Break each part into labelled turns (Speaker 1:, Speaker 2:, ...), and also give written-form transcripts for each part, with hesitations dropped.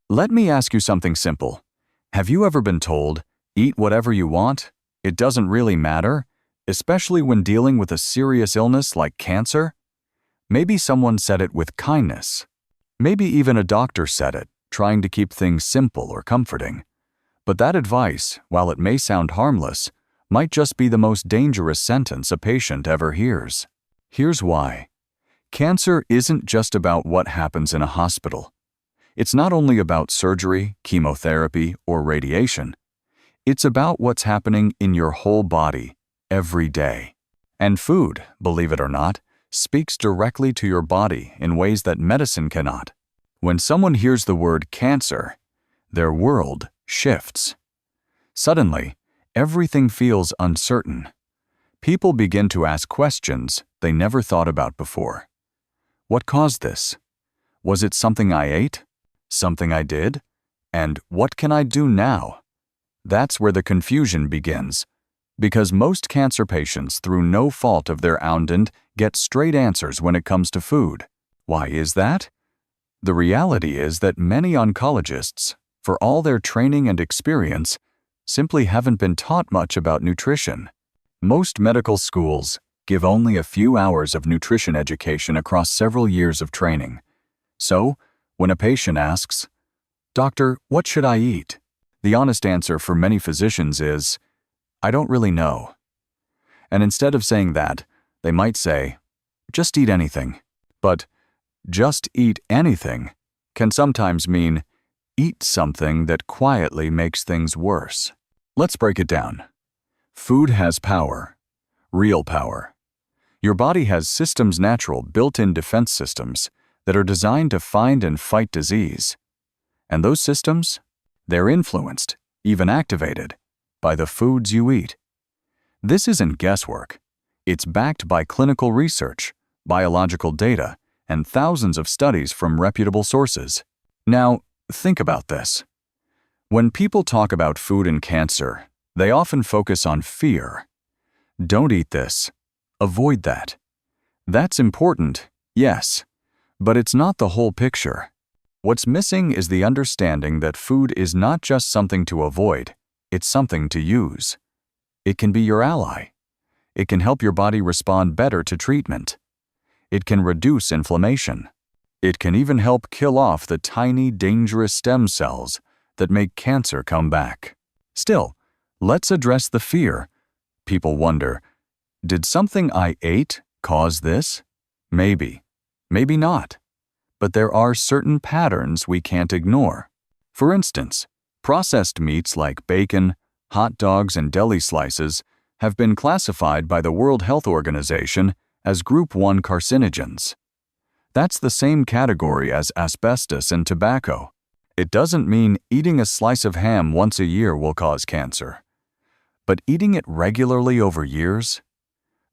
Speaker 1: Let me ask you something simple. Have you ever been told, eat whatever you want? It doesn't really matter, especially when dealing with a serious illness like cancer? Maybe someone said it with kindness. Maybe even a doctor said it, trying to keep things simple or comforting. But that advice, while it may sound harmless, might just be the most dangerous sentence a patient ever hears. Here's why. Cancer isn't just about what happens in a hospital. It's not only about surgery, chemotherapy, or radiation. It's about what's happening in your whole body, every day. And food, believe it or not, speaks directly to your body in ways that medicine cannot. When someone hears the word cancer, their world shifts. Suddenly, everything feels uncertain. People begin to ask questions they never thought about before. What caused this? Was it something I ate? Something I did? And what can I do now? That's where the confusion begins, because most cancer patients, through no fault of their own, get straight answers when it comes to food. Why is that? The reality is that many oncologists, for all their training and experience, simply haven't been taught much about nutrition. Most medical schools give only a few hours of nutrition education across several years of training. So, when a patient asks, "Doctor, what should I eat?" the honest answer for many physicians is, "I don't really know." And instead of saying that, they might say, "Just eat anything." But "just eat anything" can sometimes mean eat something that quietly makes things worse. Let's break it down. Food has power, real power. Your body has systems, natural, built-in defense systems that are designed to find and fight disease. And those systems, they're influenced, even activated, by the foods you eat. This isn't guesswork. It's backed by clinical research, biological data, and thousands of studies from reputable sources. Now, think about this. When people talk about food and cancer, they often focus on fear. Don't eat this. Avoid that. That's important, yes, but it's not the whole picture. What's missing is the understanding that food is not just something to avoid, it's something to use. It can be your ally. It can help your body respond better to treatment. It can reduce inflammation. It can even help kill off the tiny, dangerous stem cells that make cancer come back. Still, let's address the fear. People wonder, did something I ate cause this? Maybe. Maybe not. But there are certain patterns we can't ignore. For instance, processed meats like bacon, hot dogs, and deli slices have been classified by the World Health Organization as Group 1 carcinogens. That's the same category as asbestos and tobacco. It doesn't mean eating a slice of ham once a year will cause cancer. But eating it regularly over years?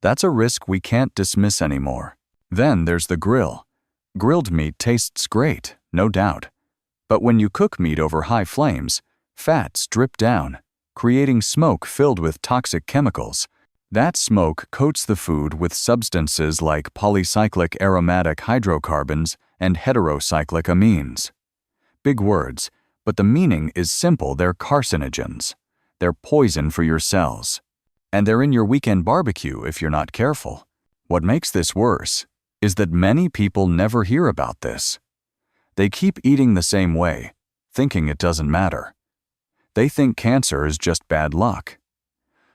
Speaker 1: That's a risk we can't dismiss anymore. Then there's the grill. Grilled meat tastes great, no doubt. But when you cook meat over high flames, fats drip down, creating smoke filled with toxic chemicals. That smoke coats the food with substances like polycyclic aromatic hydrocarbons and heterocyclic amines. Big words, but the meaning is simple. They're carcinogens. They're poison for your cells. And they're in your weekend barbecue if you're not careful. What makes this worse is that many people never hear about this. They keep eating the same way, thinking it doesn't matter. They think cancer is just bad luck.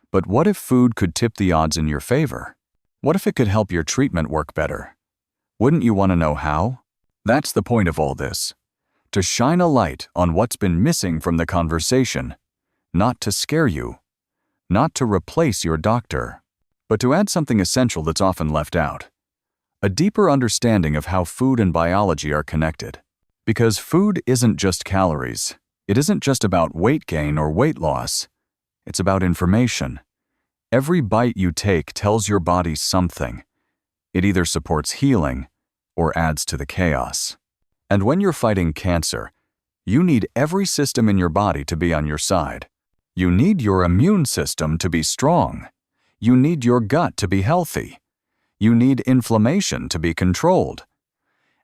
Speaker 1: But what if food could tip the odds in your favor? What if it could help your treatment work better? Wouldn't you want to know how? That's the point of all this. To shine a light on what's been missing from the conversation, not to scare you, not to replace your doctor, but to add something essential that's often left out. A deeper understanding of how food and biology are connected. Because food isn't just calories. It isn't just about weight gain or weight loss. It's about information. Every bite you take tells your body something. It either supports healing or adds to the chaos. And when you're fighting cancer, you need every system in your body to be on your side. You need your immune system to be strong. You need your gut to be healthy. You need inflammation to be controlled.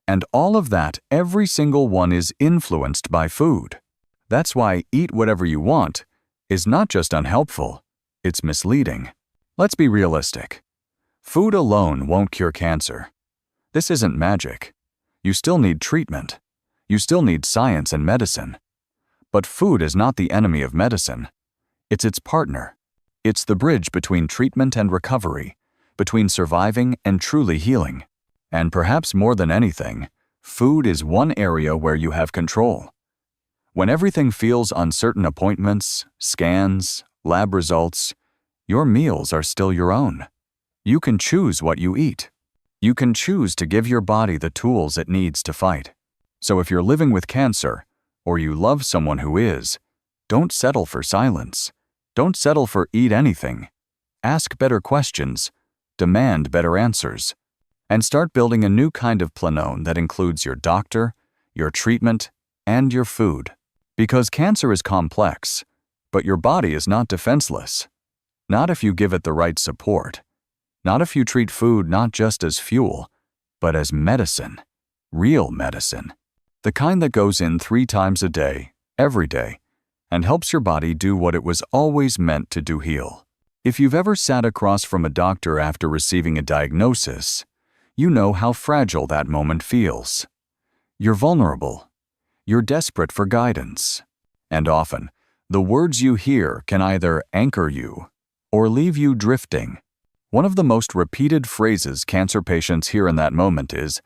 Speaker 1: And all of that, every single one, is influenced by food. That's why eat whatever you want is not just unhelpful, it's misleading. Let's be realistic. Food alone won't cure cancer. This isn't magic. You still need treatment. You still need science and medicine. But food is not the enemy of medicine. It's its partner. It's the bridge between treatment and recovery, between surviving and truly healing. And perhaps more than anything, food is one area where you have control. When everything feels uncertain, appointments, scans, lab results, your meals are still your own. You can choose what you eat. You can choose to give your body the tools it needs to fight. So if you're living with cancer, or you love someone who is, don't settle for silence. Don't settle for eat anything. Ask better questions. Demand better answers. And start building a new kind of planone that includes your doctor, your treatment, and your food. Because cancer is complex, but your body is not defenseless. Not if you give it the right support. Not if you treat food not just as fuel, but as medicine. Real medicine. The kind that goes in 3 times a day, every day, and helps your body do what it was always meant to do: heal. If you've ever sat across from a doctor after receiving a diagnosis, you know how fragile that moment feels. You're vulnerable. You're desperate for guidance. And often, the words you hear can either anchor you or leave you drifting. One of the most repeated phrases cancer patients hear in that moment is,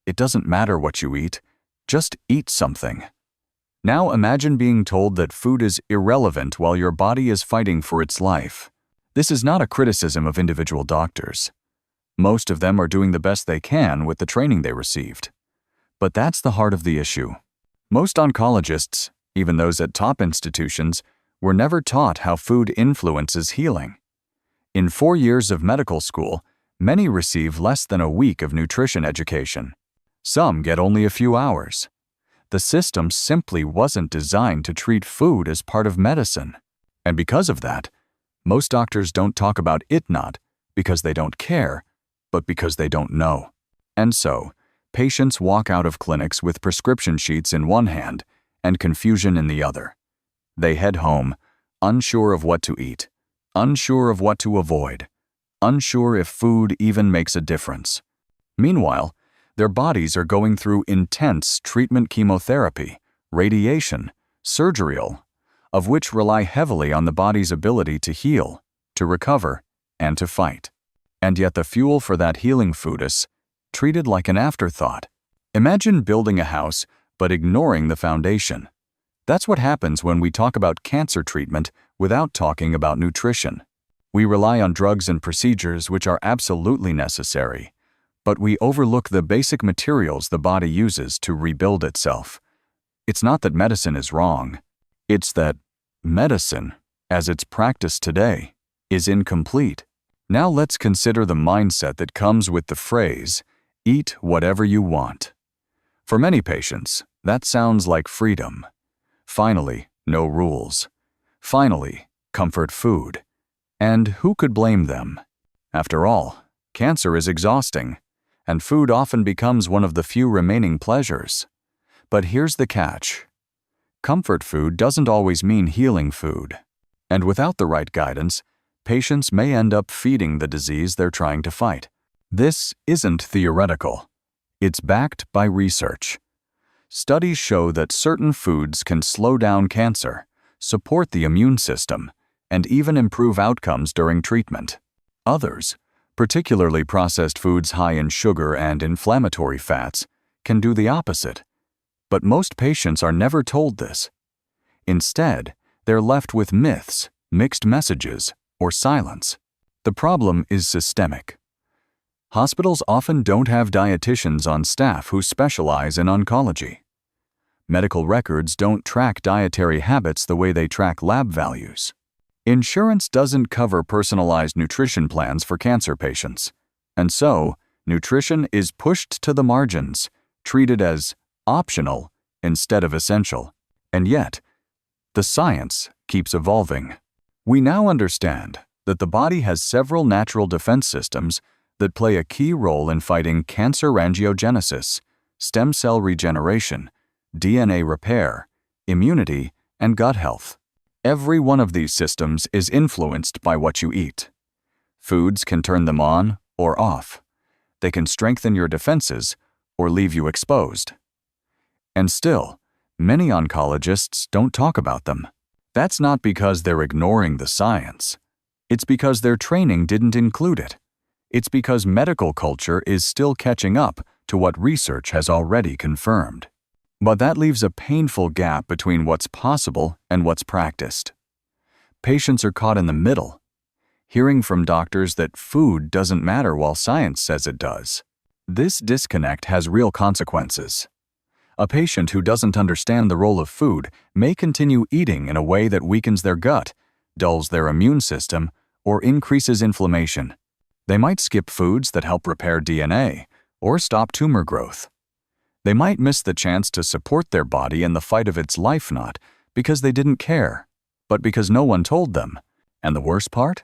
Speaker 1: "It doesn't matter what you eat, just eat something." Now imagine being told that food is irrelevant while your body is fighting for its life. This is not a criticism of individual doctors. Most of them are doing the best they can with the training they received. But that's the heart of the issue. Most oncologists, even those at top institutions, were never taught how food influences healing. In 4 years of medical school, many receive less than a week of nutrition education. Some get only a few hours. The system simply wasn't designed to treat food as part of medicine. And because of that, most doctors don't talk about it, not because they don't care, but because they don't know. And so, patients walk out of clinics with prescription sheets in one hand and confusion in the other. They head home, unsure of what to eat, unsure of what to avoid, unsure if food even makes a difference. Meanwhile, their bodies are going through intense treatment, chemotherapy, radiation, surgery, of which rely heavily on the body's ability to heal, to recover, and to fight. And yet the fuel for that healing food is treated like an afterthought. Imagine building a house but ignoring the foundation. That's what happens when we talk about cancer treatment without talking about nutrition. We rely on drugs and procedures which are absolutely necessary, but we overlook the basic materials the body uses to rebuild itself. It's not that medicine is wrong. It's that medicine, as it's practiced today, is incomplete. Now let's consider the mindset that comes with the phrase, "Eat whatever you want." For many patients, that sounds like freedom. Finally, no rules. Finally, comfort food. And who could blame them? After all, cancer is exhausting, and food often becomes one of the few remaining pleasures. But here's the catch. Comfort food doesn't always mean healing food. And without the right guidance, patients may end up feeding the disease they're trying to fight. This isn't theoretical. It's backed by research. Studies show that certain foods can slow down cancer, support the immune system, and even improve outcomes during treatment. Others, particularly processed foods high in sugar and inflammatory fats, can do the opposite. But most patients are never told this. Instead, they're left with myths, mixed messages, or silence. The problem is systemic. Hospitals often don't have dietitians on staff who specialize in oncology. Medical records don't track dietary habits the way they track lab values. Insurance doesn't cover personalized nutrition plans for cancer patients. And so, nutrition is pushed to the margins, treated as optional instead of essential. And yet, the science keeps evolving. We now understand that the body has several natural defense systems that play a key role in fighting cancer angiogenesis, stem cell regeneration, DNA repair, immunity, and gut health. Every one of these systems is influenced by what you eat. Foods can turn them on or off. They can strengthen your defenses or leave you exposed. And still, many oncologists don't talk about them. That's not because they're ignoring the science. It's because their training didn't include it. It's because medical culture is still catching up to what research has already confirmed. But that leaves a painful gap between what's possible and what's practiced. Patients are caught in the middle, hearing from doctors that food doesn't matter while science says it does. This disconnect has real consequences. A patient who doesn't understand the role of food may continue eating in a way that weakens their gut, dulls their immune system, or increases inflammation. They might skip foods that help repair DNA or stop tumor growth. They might miss the chance to support their body in the fight of its life, not because they didn't care, but because no one told them. And the worst part?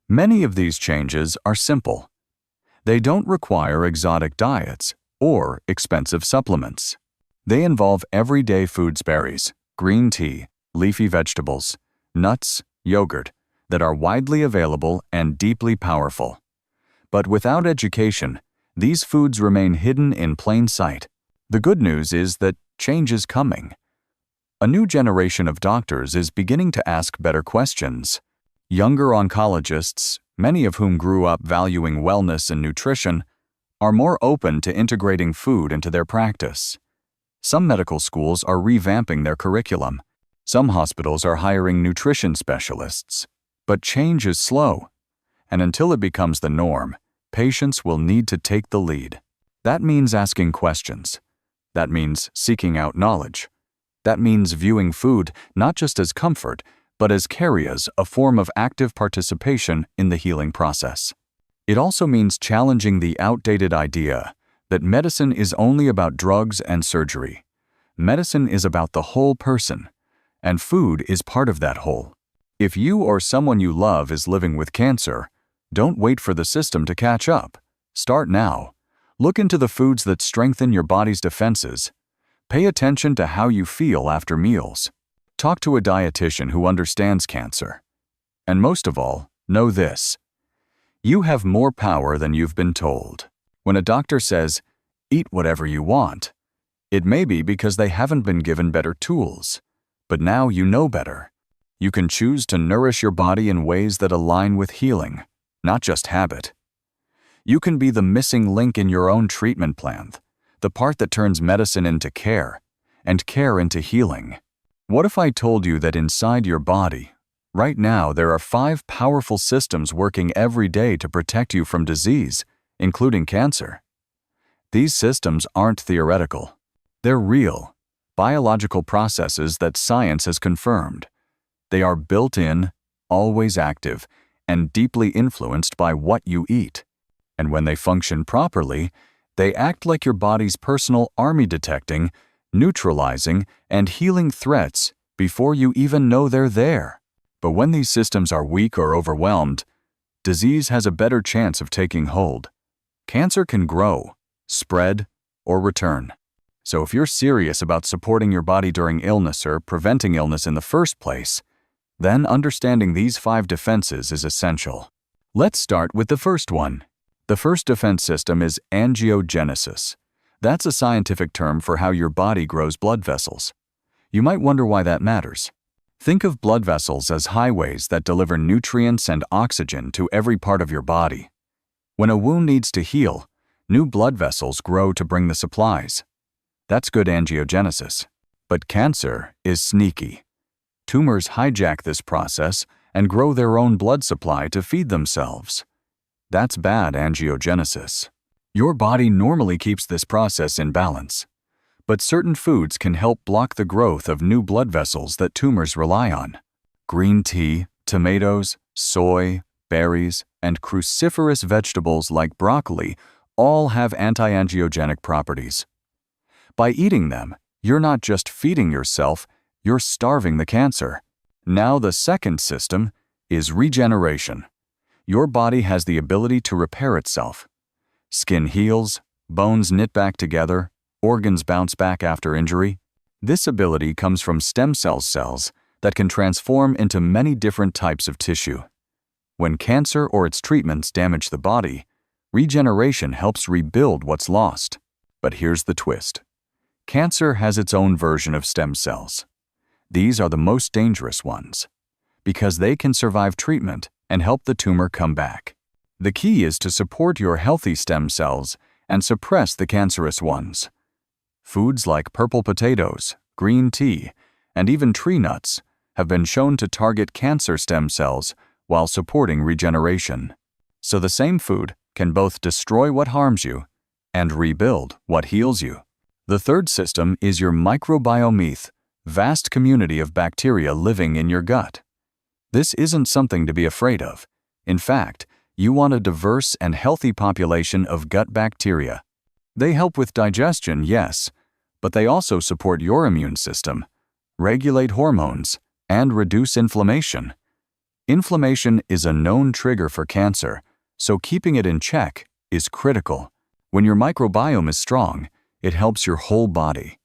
Speaker 1: Many of these changes are simple. They don't require exotic diets or expensive supplements. They involve everyday foods: berries, green tea, leafy vegetables, nuts, yogurt, that are widely available and deeply powerful. But without education, these foods remain hidden in plain sight. The good news is that change is coming. A new generation of doctors is beginning to ask better questions. Younger oncologists, many of whom grew up valuing wellness and nutrition, are more open to integrating food into their practice. Some medical schools are revamping their curriculum. Some hospitals are hiring nutrition specialists. But change is slow, and until it becomes the norm, patients will need to take the lead. That means asking questions. That means seeking out knowledge. That means viewing food not just as comfort, but as as a form of active participation in the healing process. It also means challenging the outdated idea that medicine is only about drugs and surgery. Medicine is about the whole person, and food is part of that whole. If you or someone you love is living with cancer, don't wait for the system to catch up. Start now. Look into the foods that strengthen your body's defenses. Pay attention to how you feel after meals. Talk to a dietitian who understands cancer. And most of all, know this: you have more power than you've been told. When a doctor says, "Eat whatever you want," it may be because they haven't been given better tools. But now you know better. You can choose to nourish your body in ways that align with healing, not just habit. You can be the missing link in your own treatment plan, the part that turns medicine into care, and care into healing. What if I told you that inside your body, right now, there are 5 powerful systems working every day to protect you from disease, including cancer? These systems aren't theoretical. They're real, biological processes that science has confirmed. They are built in, always active, and deeply influenced by what you eat. And when they function properly, they act like your body's personal army, detecting, neutralizing, and healing threats before you even know they're there. But when these systems are weak or overwhelmed, disease has a better chance of taking hold. Cancer can grow, spread, or return. So if you're serious about supporting your body during illness or preventing illness in the first place, then understanding these 5 defenses is essential. Let's start with the first one. The first defense system is angiogenesis. That's a scientific term for how your body grows blood vessels. You might wonder why that matters. Think of blood vessels as highways that deliver nutrients and oxygen to every part of your body. When a wound needs to heal, new blood vessels grow to bring the supplies. That's good angiogenesis. But cancer is sneaky. Tumors hijack this process and grow their own blood supply to feed themselves. That's bad angiogenesis. Your body normally keeps this process in balance, but certain foods can help block the growth of new blood vessels that tumors rely on. Green tea, tomatoes, soy, berries, and cruciferous vegetables like broccoli all have anti-angiogenic properties. By eating them, you're not just feeding yourself, you're starving the cancer. Now the second system is regeneration. Your body has the ability to repair itself. Skin heals, bones knit back together, Organs bounce back after injury. This ability comes from stem cells that can transform into many different types of tissue. When cancer or its treatments damage the body, regeneration helps rebuild what's lost. But here's the twist. Cancer has its own version of stem cells. These are the most dangerous ones, because they can survive treatment and help the tumor come back. The key is to support your healthy stem cells and suppress the cancerous ones. Foods like purple potatoes, green tea, and even tree nuts have been shown to target cancer stem cells while supporting regeneration. So the same food can both destroy what harms you and rebuild what heals you. The third system is your microbiome, vast community of bacteria living in your gut. This isn't something to be afraid of. In fact, you want a diverse and healthy population of gut bacteria. They help with digestion, yes, but they also support your immune system, regulate hormones, and reduce inflammation. Inflammation is a known trigger for cancer, so keeping it in check is critical. When your microbiome is strong, it helps your whole body.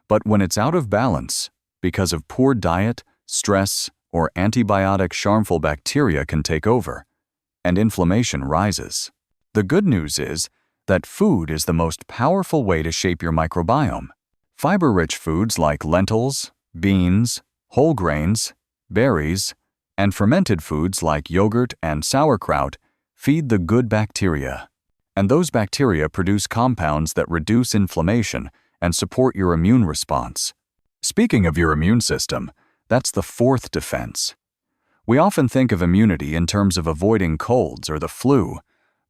Speaker 1: But when it's out of balance, because of poor diet, stress, or antibiotic, harmful bacteria can take over, and inflammation rises. The good news is that food is the most powerful way to shape your microbiome. Fiber-rich foods like lentils, beans, whole grains, berries, and fermented foods like yogurt and sauerkraut feed the good bacteria. And those bacteria produce compounds that reduce inflammation and support your immune response. Speaking of your immune system, that's the fourth defense. We often think of immunity in terms of avoiding colds or the flu,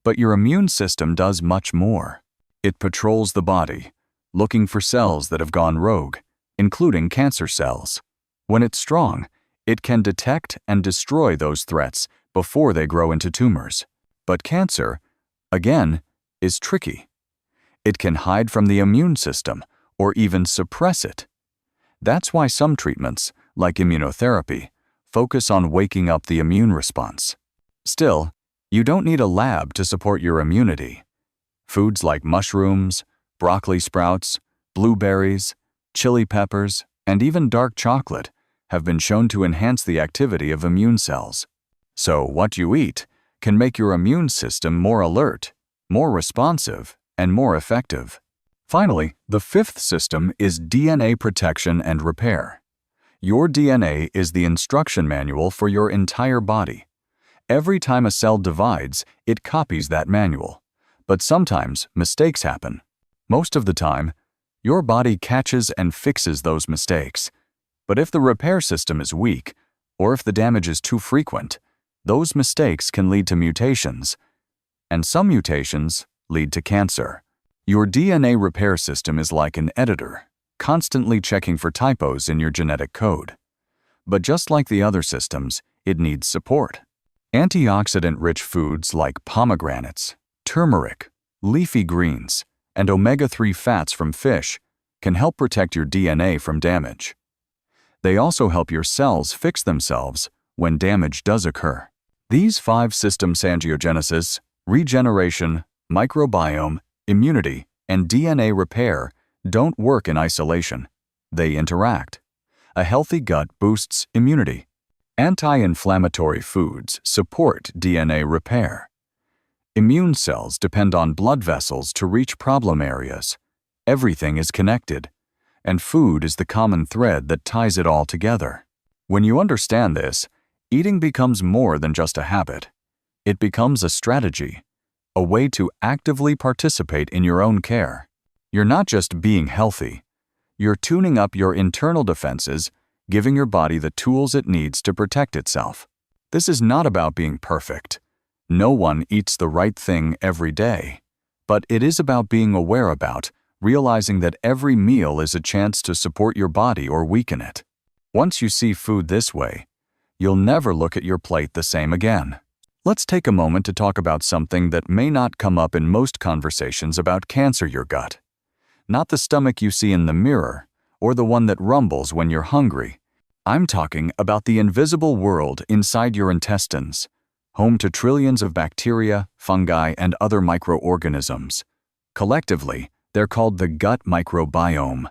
Speaker 1: but your immune system does much more. It patrols the body, looking for cells that have gone rogue, including cancer cells. When it's strong, it can detect and destroy those threats before they grow into tumors. But cancer, again, is tricky. It can hide from the immune system or even suppress it. That's why some treatments, like immunotherapy, focus on waking up the immune response. Still, you don't need a lab to support your immunity. Foods like mushrooms, broccoli sprouts, blueberries, chili peppers, and even dark chocolate have been shown to enhance the activity of immune cells. So what you eat can make your immune system more alert, more responsive, and more effective. Finally, the fifth system is DNA protection and repair. Your DNA is the instruction manual for your entire body. Every time a cell divides, it copies that manual. But sometimes mistakes happen. Most of the time, your body catches and fixes those mistakes. But if the repair system is weak, or if the damage is too frequent, those mistakes can lead to mutations, and some mutations lead to cancer. Your DNA repair system is like an editor, constantly checking for typos in your genetic code. But just like the other systems, it needs support. Antioxidant-rich foods like pomegranates, turmeric, leafy greens, and omega-3 fats from fish can help protect your DNA from damage. They also help your cells fix themselves when damage does occur. These 5 systems: angiogenesis, regeneration, microbiome, immunity, and DNA repair don't work in isolation. They interact. A healthy gut boosts immunity. Anti-inflammatory foods support DNA repair. Immune cells depend on blood vessels to reach problem areas. Everything is connected, and food is the common thread that ties it all together. When you understand this, eating becomes more than just a habit. It becomes a strategy, a way to actively participate in your own care. You're not just being healthy. You're tuning up your internal defenses, giving your body the tools it needs to protect itself. This is not about being perfect. No one eats the right thing every day. But it is about being aware about, realizing that every meal is a chance to support your body or weaken it. Once you see food this way, you'll never look at your plate the same again. Let's take a moment to talk about something that may not come up in most conversations about cancer: your gut. Not the stomach you see in the mirror, or the one that rumbles when you're hungry. I'm talking about the invisible world inside your intestines, home to trillions of bacteria, fungi, and other microorganisms. Collectively, They're called the gut microbiome.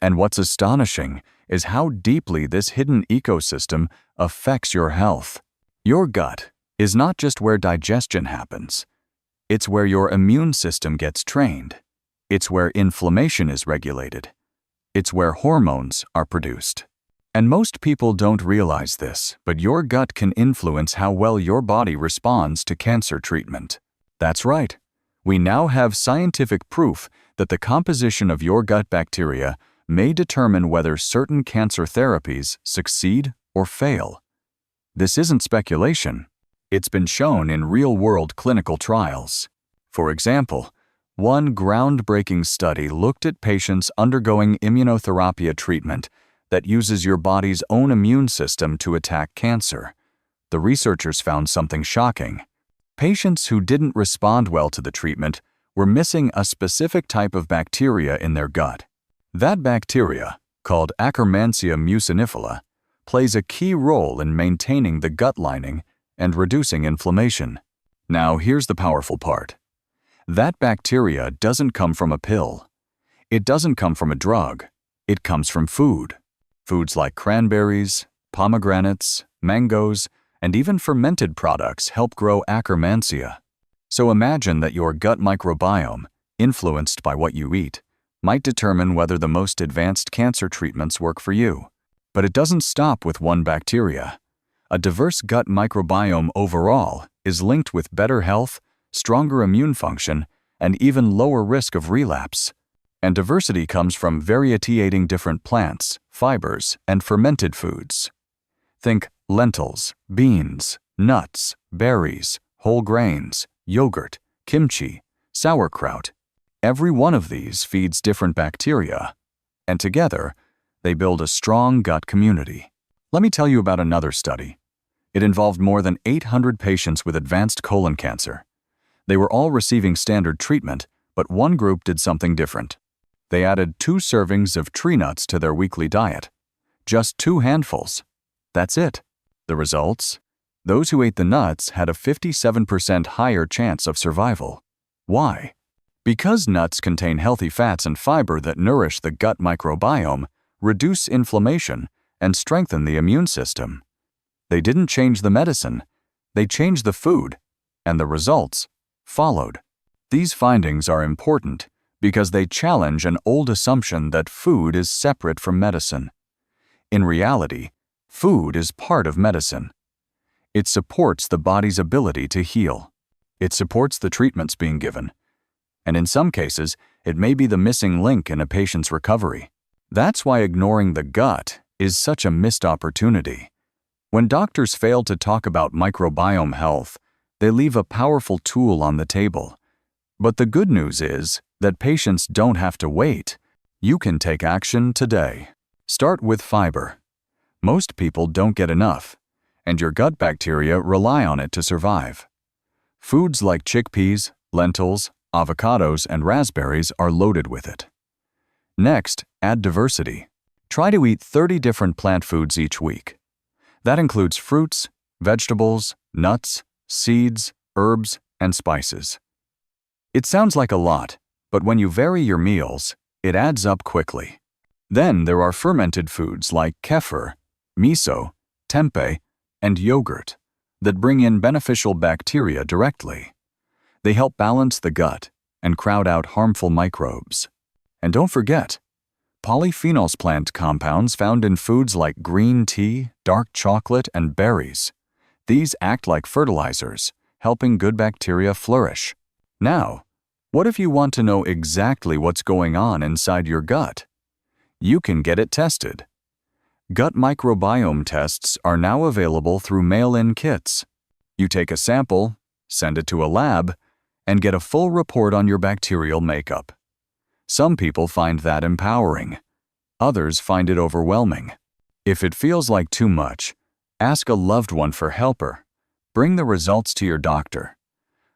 Speaker 1: And what's astonishing is how deeply this hidden ecosystem affects your health. Your gut is not just where digestion happens. It's where your immune system gets trained. It's where inflammation is regulated. It's where hormones are produced. And most people don't realize this, but your gut can influence how well your body responds to cancer treatment. That's right. We now have scientific proof that the composition of your gut bacteria may determine whether certain cancer therapies succeed or fail. This isn't speculation. It's been shown in real-world clinical trials. For example, one groundbreaking study looked at patients undergoing immunotherapy treatment that uses your body's own immune system to attack cancer. The researchers found something shocking. Patients who didn't respond well to the treatment were missing a specific type of bacteria in their gut. That bacteria, called Akkermansia mucinifila, plays a key role in maintaining the gut lining and reducing inflammation. Now, here's the powerful part. That bacteria doesn't come from a pill. It doesn't come from a drug. It comes from food. Foods like cranberries, pomegranates, mangoes, and even fermented products help grow Akkermansia. So imagine that your gut microbiome, influenced by what you eat, might determine whether the most advanced cancer treatments work for you. But it doesn't stop with one bacteria. A diverse gut microbiome overall is linked with better health, stronger immune function, and even lower risk of relapse. And diversity comes from variegating different plants, fibers, and fermented foods. Think lentils, beans, nuts, berries, whole grains, yogurt, kimchi, sauerkraut. Every one of these feeds different bacteria, and together, they build a strong gut community. Let me tell you about another study. It involved more than 800 patients with advanced colon cancer. They were all receiving standard treatment, but one group did something different. They added 2 servings of tree nuts to their weekly diet. Just 2 handfuls. That's it. The results? Those who ate the nuts had a 57% higher chance of survival. Why? Because nuts contain healthy fats and fiber that nourish the gut microbiome, reduce inflammation, and strengthen the immune system. They didn't change the medicine. They changed the food, and the results followed. These findings are important because they challenge an old assumption that food is separate from medicine. In reality, food is part of medicine. It supports the body's ability to heal. It supports the treatments being given. And in some cases, it may be the missing link in a patient's recovery. That's why ignoring the gut is such a missed opportunity. When doctors fail to talk about microbiome health, they leave a powerful tool on the table. But the good news is that patients don't have to wait. You can take action today. Start with fiber. Most people don't get enough, and your gut bacteria rely on it to survive. Foods like chickpeas, lentils, avocados, and raspberries are loaded with it. Next, add diversity. Try to eat 30 different plant foods each week. That includes fruits, vegetables, nuts, seeds, herbs, and spices. It sounds like a lot, but when you vary your meals, it adds up quickly. Then there are fermented foods like kefir, miso, tempeh, and yogurt that bring in beneficial bacteria directly. They help balance the gut and crowd out harmful microbes. And don't forget, polyphenols, plant compounds found in foods like green tea, dark chocolate, and berries. These act like fertilizers, helping good bacteria flourish. Now, what if you want to know exactly what's going on inside your gut? You can get it tested. Gut microbiome tests are now available through mail-in kits. You take a sample, send it to a lab, and get a full report on your bacterial makeup. Some people find that empowering. Others find it overwhelming. If it feels like too much, ask a loved one for help. Bring the results to your doctor.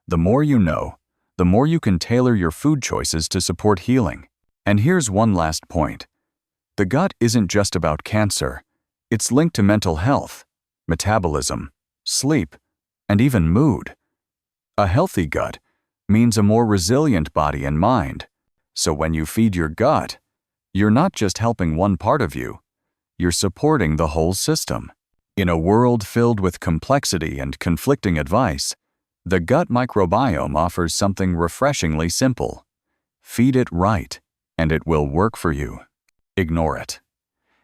Speaker 1: The more you know, the more you can tailor your food choices to support healing. And here's one last point. The gut isn't just about cancer. It's linked to mental health, metabolism, sleep, and even mood. A healthy gut means a more resilient body and mind, So when you feed your gut, you're not just helping one part of you, you're supporting the whole system. In a world filled with complexity and conflicting advice, the gut microbiome offers something refreshingly simple. Feed it right, and it will work for you. Ignore it,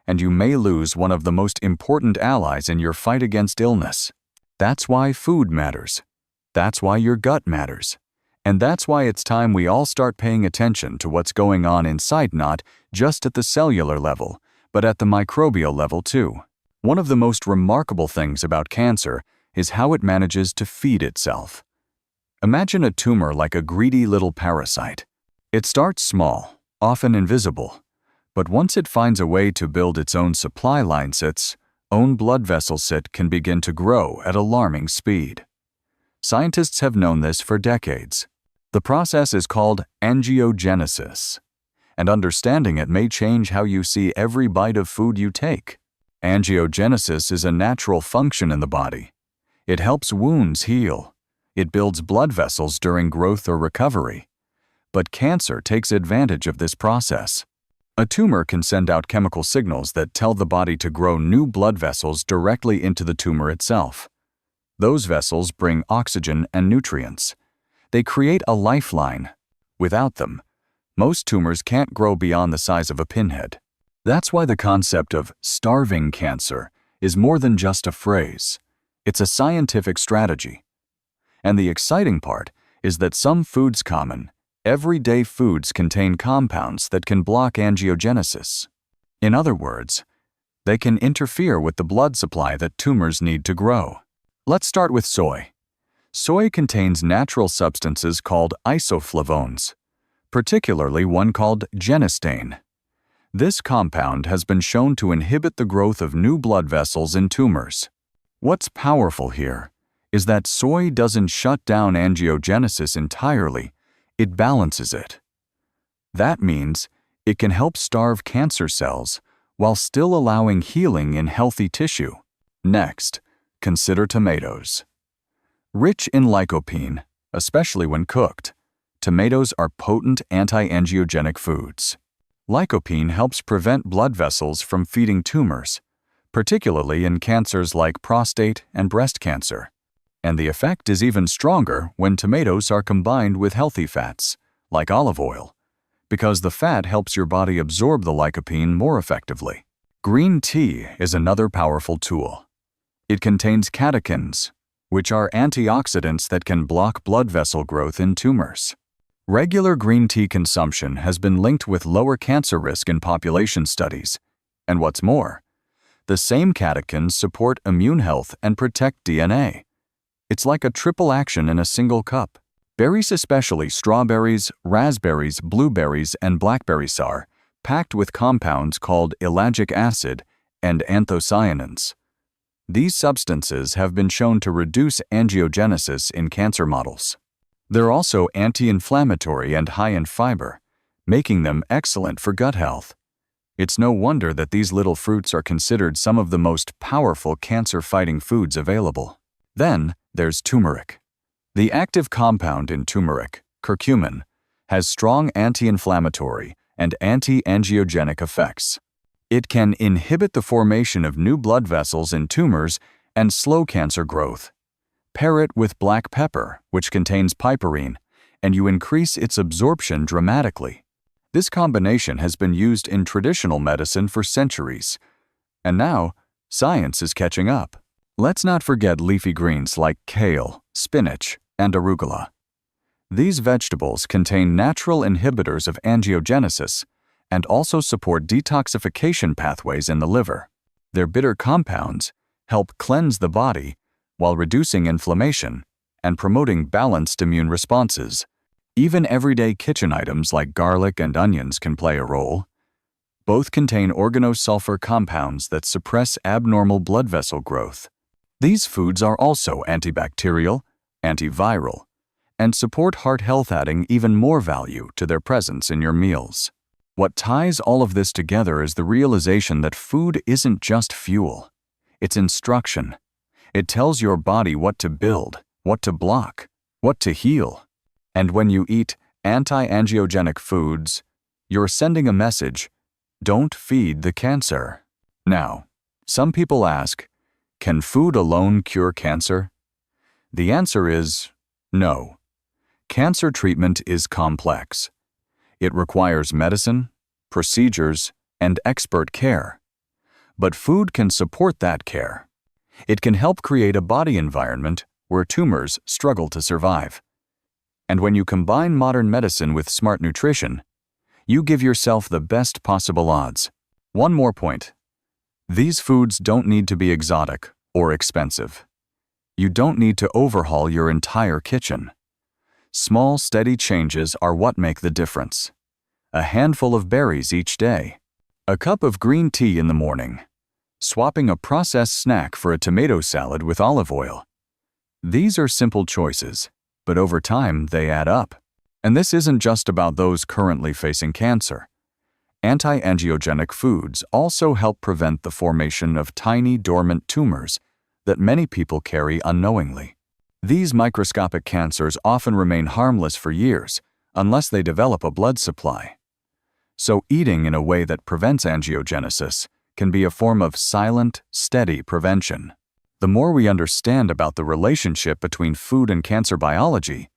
Speaker 1: and you may lose one of the most important allies in your fight against illness. That's why food matters. That's why your gut matters. And that's why it's time we all start paying attention to what's going on inside, not just at the cellular level, but at the microbial level too. One of the most remarkable things about cancer is how it manages to feed itself. Imagine a tumor like a greedy little parasite. It starts small, often invisible, but once it finds a way to build its own supply lines, its own blood vessels, it can begin to grow at alarming speed. Scientists have known this for decades. The process is called angiogenesis, and understanding it may change how you see every bite of food you take. Angiogenesis is a natural function in the body. It helps wounds heal. It builds blood vessels during growth or recovery. But cancer takes advantage of this process. A tumor can send out chemical signals that tell the body to grow new blood vessels directly into the tumor itself. Those vessels bring oxygen and nutrients. They create a lifeline. Without them, most tumors can't grow beyond the size of a pinhead. That's why the concept of starving cancer is more than just a phrase. It's a scientific strategy. And the exciting part is that some foods, common, everyday foods, contain compounds that can block angiogenesis. In other words, they can interfere with the blood supply that tumors need to grow. Let's start with soy. Soy contains natural substances called isoflavones, particularly one called genistein. This compound has been shown to inhibit the growth of new blood vessels in tumors. What's powerful here is that soy doesn't shut down angiogenesis entirely, it balances it. That means it can help starve cancer cells while still allowing healing in healthy tissue. Next, consider tomatoes. Rich in lycopene, especially when cooked, tomatoes are potent anti-angiogenic foods. Lycopene helps prevent blood vessels from feeding tumors, particularly in cancers like prostate and breast cancer. And the effect is even stronger when tomatoes are combined with healthy fats, like olive oil, because the fat helps your body absorb the lycopene more effectively. Green tea is another powerful tool. It contains catechins, which are antioxidants that can block blood vessel growth in tumors. Regular green tea consumption has been linked with lower cancer risk in population studies. And what's more, the same catechins support immune health and protect DNA. It's like a triple action in a single cup. Berries, especially strawberries, raspberries, blueberries, and blackberries, are packed with compounds called ellagic acid and anthocyanins. These substances have been shown to reduce angiogenesis in cancer models. They're also anti-inflammatory and high in fiber, making them excellent for gut health. It's no wonder that these little fruits are considered some of the most powerful cancer-fighting foods available. Then there's turmeric. The active compound in turmeric, curcumin, has strong anti-inflammatory and anti-angiogenic effects. It can inhibit the formation of new blood vessels in tumors and slow cancer growth. Pair it with black pepper, which contains piperine, and you increase its absorption dramatically. This combination has been used in traditional medicine for centuries, and now science is catching up. Let's not forget leafy greens like kale, spinach, and arugula. These vegetables contain natural inhibitors of angiogenesis and also support detoxification pathways in the liver. Their bitter compounds help cleanse the body while reducing inflammation and promoting balanced immune responses. Even everyday kitchen items like garlic and onions can play a role. Both contain organosulfur compounds that suppress abnormal blood vessel growth. These foods are also antibacterial, antiviral, and support heart health, adding even more value to their presence in your meals. What ties all of this together is the realization that food isn't just fuel, it's instruction. It tells your body what to build, what to block, what to heal. And when you eat anti-angiogenic foods, you're sending a message: don't feed the cancer. Now, some people ask, can food alone cure cancer? The answer is no. Cancer treatment is complex. It requires medicine, procedures, and expert care. But food can support that care. It can help create a body environment where tumors struggle to survive. And when you combine modern medicine with smart nutrition, you give yourself the best possible odds. One more point. These foods don't need to be exotic or expensive. You don't need to overhaul your entire kitchen. Small, steady changes are what make the difference. A handful of berries each day, a cup of green tea in the morning, swapping a processed snack for a tomato salad with olive oil. These are simple choices, but over time they add up. And this isn't just about those currently facing cancer. Anti-angiogenic foods also help prevent the formation of tiny dormant tumors that many people carry unknowingly. These microscopic cancers often remain harmless for years unless they develop a blood supply. So eating in a way that prevents angiogenesis can be a form of silent, steady prevention. The more we understand about the relationship between food and cancer biology,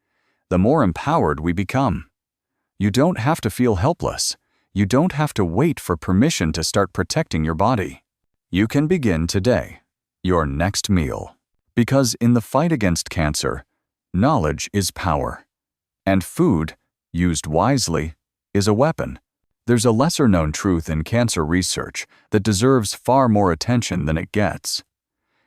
Speaker 1: the more empowered we become. You don't have to feel helpless. You don't have to wait for permission to start protecting your body. You can begin today, your next meal. Because in the fight against cancer, knowledge is power. And food, used wisely, is a weapon. There's a lesser-known truth in cancer research that deserves far more attention than it gets.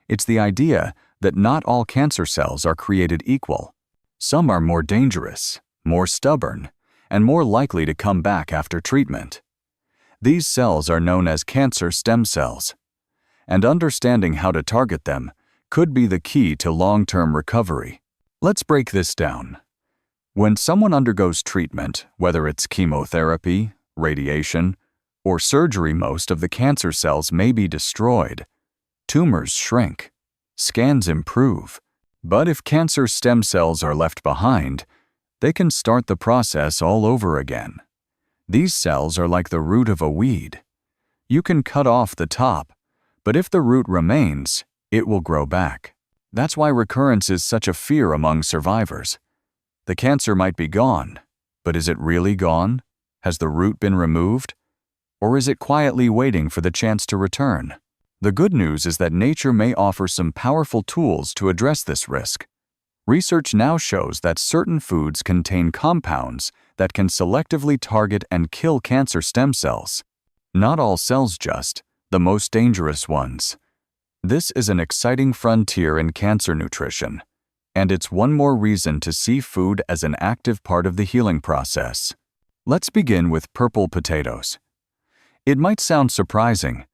Speaker 1: It's the idea that not all cancer cells are created equal. Some are more dangerous, more stubborn, and more likely to come back after treatment. These cells are known as cancer stem cells, and understanding how to target them could be the key to long-term recovery. Let's break this down. When someone undergoes treatment, whether it's chemotherapy, radiation, or surgery, most of the cancer cells may be destroyed. Tumors shrink, scans improve. But if cancer stem cells are left behind, they can start the process all over again. These cells are like the root of a weed. You can cut off the top, but if the root remains, it will grow back. That's why recurrence is such a fear among survivors. The cancer might be gone, but is it really gone? Has the root been removed? Or is it quietly waiting for the chance to return? The good news is that nature may offer some powerful tools to address this risk. Research now shows that certain foods contain compounds that can selectively target and kill cancer stem cells. Not all cells, just the most dangerous ones. This is an exciting frontier in cancer nutrition, and it's one more reason to see food as an active part of the healing process. Let's begin with purple potatoes. It might sound surprising,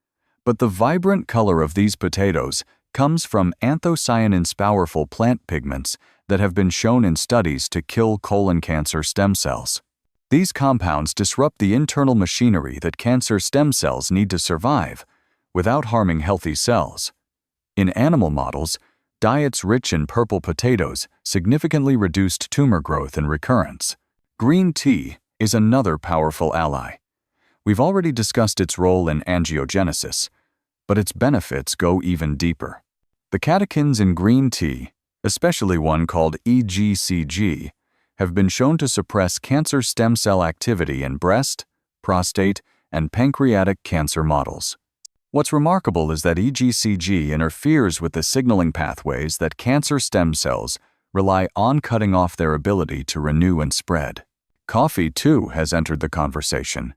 Speaker 1: but the vibrant color of these potatoes comes from anthocyanins, powerful plant pigments that have been shown in studies to kill colon cancer stem cells. These compounds disrupt the internal machinery that cancer stem cells need to survive without harming healthy cells. In animal models, diets rich in purple potatoes significantly reduced tumor growth and recurrence. Green tea is another powerful ally. We've already discussed its role in angiogenesis, but its benefits go even deeper. The catechins in green tea, especially one called EGCG, have been shown to suppress cancer stem cell activity in breast, prostate, and pancreatic cancer models. What's remarkable is that EGCG interferes with the signaling pathways that cancer stem cells rely on, cutting off their ability to renew and spread. Coffee, too, has entered the conversation.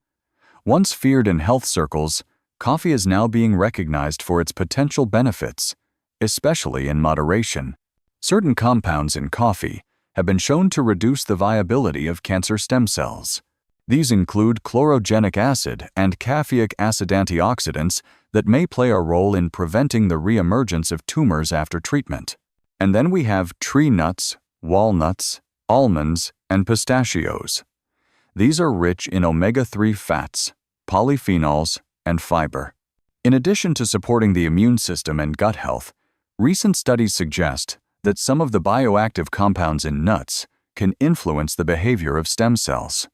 Speaker 1: Once feared in health circles, coffee is now being recognized for its potential benefits, especially in moderation. Certain compounds in coffee have been shown to reduce the viability of cancer stem cells. These include chlorogenic acid and caffeic acid antioxidants that may play a role in preventing the reemergence of tumors after treatment. And then we have tree nuts, walnuts, almonds, and pistachios. These are rich in omega-3 fats, polyphenols, and fiber. In addition to supporting the immune system and gut health, recent studies suggest that some of the bioactive compounds in nuts can influence the behavior of stem cells.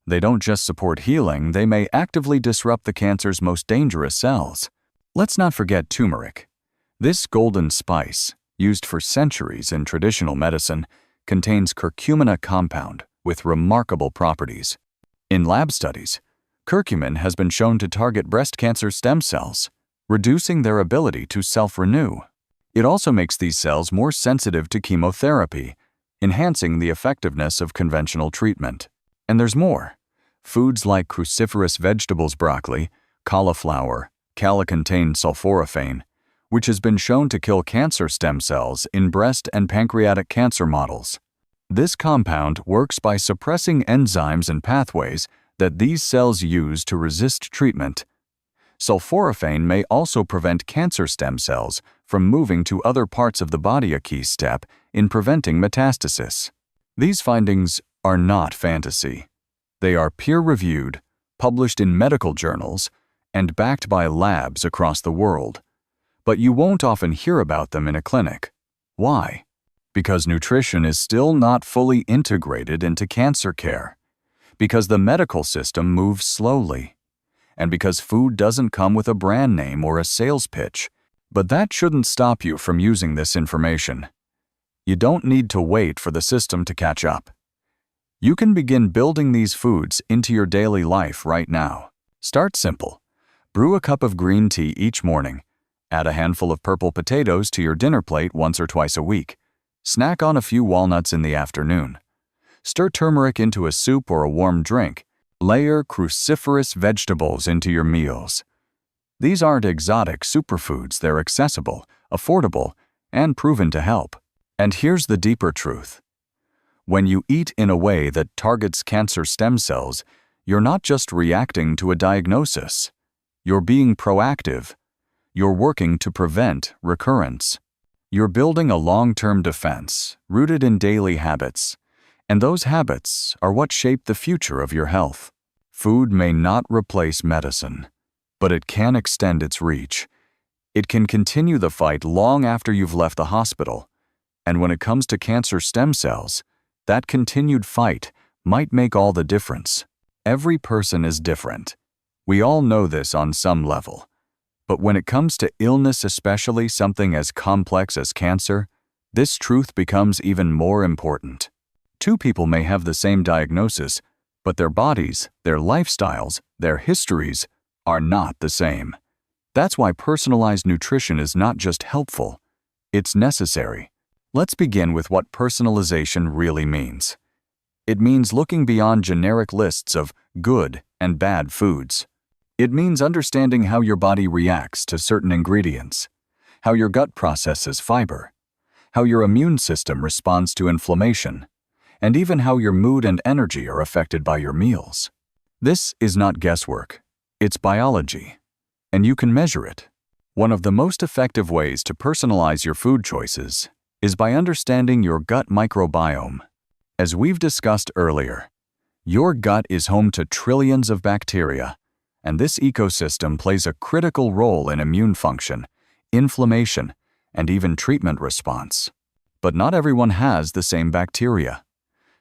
Speaker 1: They don't just support healing, they may actively disrupt the cancer's most dangerous cells. Let's not forget turmeric. This golden spice, used for centuries in traditional medicine, contains curcumina compound with remarkable properties. In lab studies, curcumin has been shown to target breast cancer stem cells, reducing their ability to self-renew. It also makes these cells more sensitive to chemotherapy, enhancing the effectiveness of conventional treatment. And there's more. Foods like cruciferous vegetables, broccoli, cauliflower, contain sulforaphane, which has been shown to kill cancer stem cells in breast and pancreatic cancer models. This compound works by suppressing enzymes and pathways that these cells use to resist treatment. Sulforaphane may also prevent cancer stem cells from moving to other parts of the body, a key step in preventing metastasis. These findings are not fantasy. They are peer-reviewed, published in medical journals, and backed by labs across the world. But you won't often hear about them in a clinic. Why? Because nutrition is still not fully integrated into cancer care. Because the medical system moves slowly. And because food doesn't come with a brand name or a sales pitch. But that shouldn't stop you from using this information. You don't need to wait for the system to catch up. You can begin building these foods into your daily life right now. Start simple. Brew a cup of green tea each morning. Add a handful of purple potatoes to your dinner plate once or twice a week. Snack on a few walnuts in the afternoon. Stir turmeric into a soup or a warm drink. Layer cruciferous vegetables into your meals. These aren't exotic superfoods, they're accessible, affordable, and proven to help. And here's the deeper truth. When you eat in a way that targets cancer stem cells, you're not just reacting to a diagnosis. You're being proactive. You're working to prevent recurrence. You're building a long-term defense rooted in daily habits. And those habits are what shape the future of your health. Food may not replace medicine, but it can extend its reach. It can continue the fight long after you've left the hospital. And when it comes to cancer stem cells, that continued fight might make all the difference. Every person is different. We all know this on some level. But when it comes to illness, especially something as complex as cancer, this truth becomes even more important. Two people may have the same diagnosis, but their bodies, their lifestyles, their histories are not the same. That's why personalized nutrition is not just helpful, it's necessary. Let's begin with what personalization really means. It means looking beyond generic lists of good and bad foods. It means understanding how your body reacts to certain ingredients, how your gut processes fiber, how your immune system responds to inflammation, and even how your mood and energy are affected by your meals. This is not guesswork, it's biology, and you can measure it. One of the most effective ways to personalize your food choices is by understanding your gut microbiome. As we've discussed earlier, your gut is home to trillions of bacteria, and this ecosystem plays a critical role in immune function, inflammation, and even treatment response. But not everyone has the same bacteria.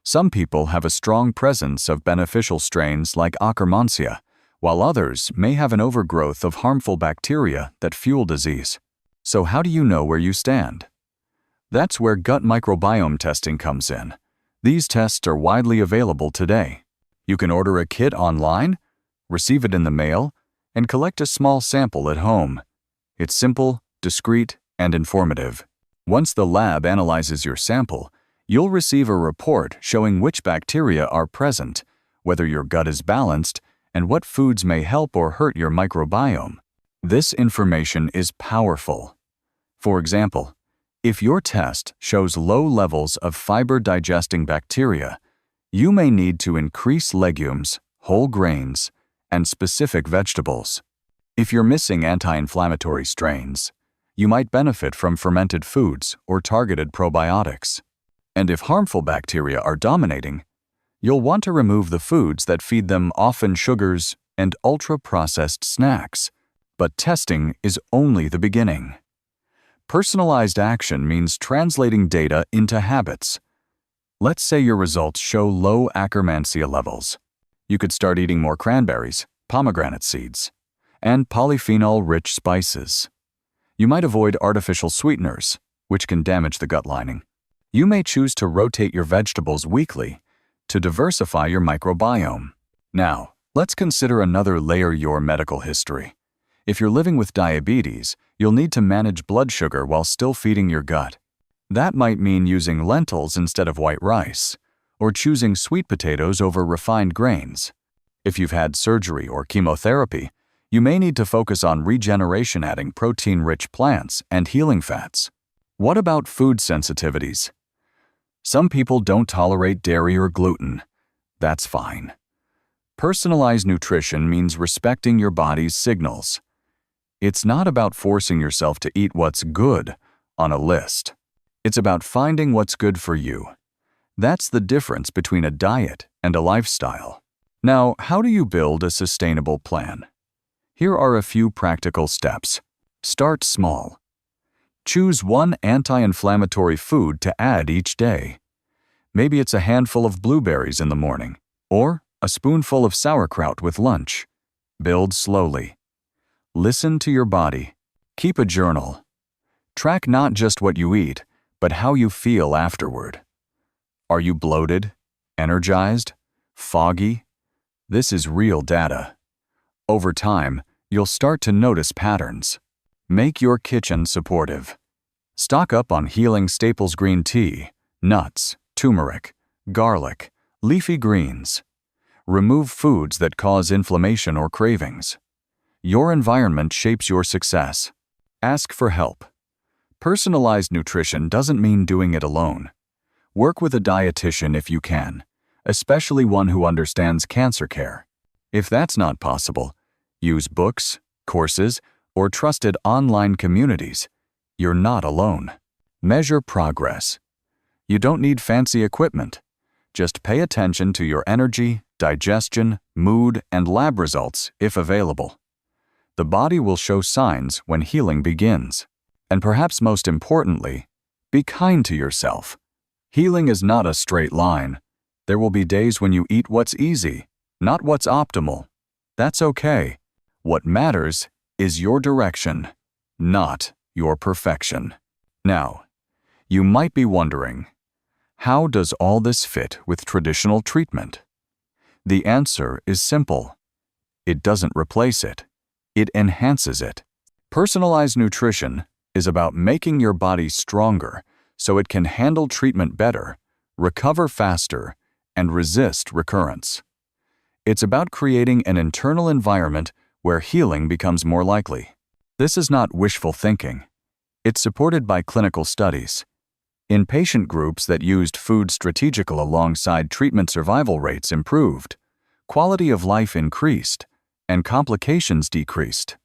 Speaker 1: Some people have a strong presence of beneficial strains like Akkermansia, while others may have an overgrowth of harmful bacteria that fuel disease. So how do you know where you stand? That's where gut microbiome testing comes in. These tests are widely available today. You can order a kit online, receive it in the mail, and collect a small sample at home. It's simple, discreet, and informative. Once the lab analyzes your sample, you'll receive a report showing which bacteria are present, whether your gut is balanced, and what foods may help or hurt your microbiome. This information is powerful. For example, if your test shows low levels of fiber-digesting bacteria, you may need to increase legumes, whole grains, and specific vegetables. If you're missing anti-inflammatory strains, you might benefit from fermented foods or targeted probiotics. And if harmful bacteria are dominating, you'll want to remove the foods that feed them, often sugars and ultra-processed snacks. But testing is only the beginning. Personalized action means translating data into habits. Let's say your results show low Akkermansia levels. You could start eating more cranberries, pomegranate seeds, and polyphenol-rich spices. You might avoid artificial sweeteners, which can damage the gut lining. You may choose to rotate your vegetables weekly to diversify your microbiome. Now, let's consider another layer: your medical history. If you're living with diabetes, you'll need to manage blood sugar while still feeding your gut. That might mean using lentils instead of white rice, or choosing sweet potatoes over refined grains. If you've had surgery or chemotherapy, you may need to focus on regeneration, adding protein-rich plants and healing fats. What about food sensitivities? Some people don't tolerate dairy or gluten. That's fine. Personalized nutrition means respecting your body's signals. It's not about forcing yourself to eat what's good on a list. It's about finding what's good for you. That's the difference between a diet and a lifestyle. Now, how do you build a sustainable plan? Here are a few practical steps. Start small. Choose one anti-inflammatory food to add each day. Maybe it's a handful of blueberries in the morning, or a spoonful of sauerkraut with lunch. Build slowly. Listen to your body. Keep a journal. Track not just what you eat, but how you feel afterward. Are you bloated, energized, foggy? This is real data. Over time, you'll start to notice patterns. Make your kitchen supportive. Stock up on healing staples: green tea, nuts, turmeric, garlic, leafy greens. Remove foods that cause inflammation or cravings. Your environment shapes your success. Ask for help. Personalized nutrition doesn't mean doing it alone. Work with a dietitian if you can, especially one who understands cancer care. If that's not possible, use books, courses, or trusted online communities. You're not alone. Measure progress. You don't need fancy equipment. Just pay attention to your energy, digestion, mood, and lab results if available. The body will show signs when healing begins. And perhaps most importantly, be kind to yourself. Healing is not a straight line. There will be days when you eat what's easy, not what's optimal. That's okay. What matters is your direction, not your perfection. Now, you might be wondering, how does all this fit with traditional treatment? The answer is simple. It doesn't replace it. It enhances it. Personalized nutrition is about making your body stronger so it can handle treatment better, recover faster, and resist recurrence. It's about creating an internal environment where healing becomes more likely. This is not wishful thinking. It's supported by clinical studies. In patient groups that used food strategically alongside treatment, survival rates improved, quality of life increased, and complications decreased.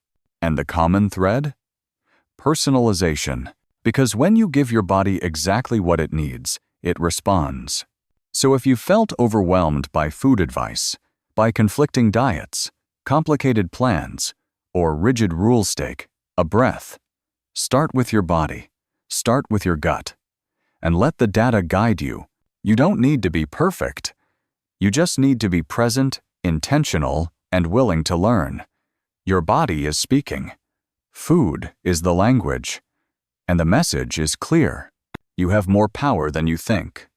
Speaker 1: And the common thread? Personalization. Because when you give your body exactly what it needs, it responds. So if you felt overwhelmed by food advice, by conflicting diets, complicated plans, or rigid rules, take a breath. Start with your body. Start with your gut. And let the data guide you. You don't need to be perfect. You just need to be present, intentional, and willing to learn. Your body is speaking. Food is the language. And the message is clear. You have more power than you think.